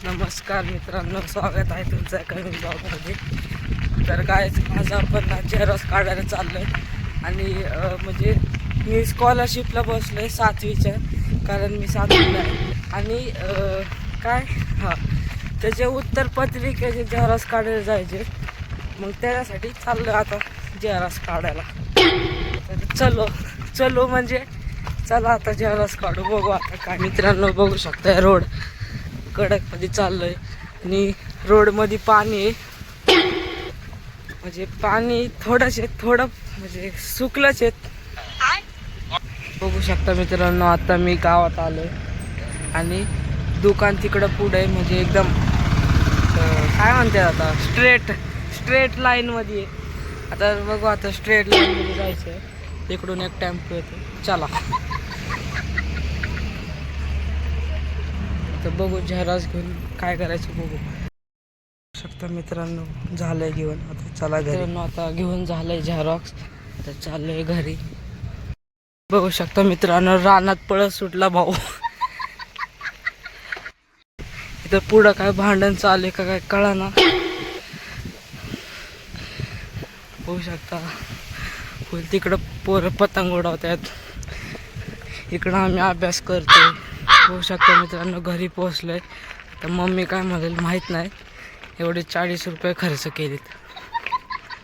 नमस्कार मित्रांनो, स्वागत आहे तुमचं कमी ब्लॉगमध्ये. तर काय आज आपण झेरॉक्स काढायला चाललो आहे आणि म्हणजे मी स्कॉलरशिपला बसलो आहे 7वीच्या, कारण मी 7वीला आहे. आणि काय त्याचे उत्तरपत्रिकेचे झेरॉक्स काढायला जायचे, मग त्याच्यासाठी चाललो आता झेरॉक्स काढायला. तर चलो म्हणजे चला आता झेरॉक्स काढू. बघू आता काय. मित्रांनो बघू शकता रोड कडकमध्ये चाललोय आणि रोडमध्ये पाणी आहे, म्हणजे पाणी थोडं म्हणजे सुकलंच आहे. बघू शकता मित्रांनो, आता मी गावात आलोय आणि दुकान तिकडं पुढे म्हणजे एकदम काय म्हणतात आता स्ट्रेट लाईन मध्ये आहे. आता बघू, आता स्ट्रेट लाईन मध्ये जायचं आहे. तिकडून एक टेम्पो येतो, चला. तर बघू झेरॉक्स घेऊन काय करायचं बघू शकता मित्रांनो. झालंय घेऊन, आता चला घरी. आता घेऊन झालंय झेरॉक्स, तर चाललंय घरी. बघू शकता मित्रांनो, रानात पळत सुटला भाऊ. इथं पुढं काय भांडण चालू का काय कळना. बघू शकता फुल तिकडं पोरं पतंग उडवतात, इकडं आम्ही अभ्यास करतोय. बघू शकता मित्रांनो, घरी पोहोचलोय. तर मम्मी काय म्हणेल माहीत नाही, एवढे 40 रुपये खर्च केलेत.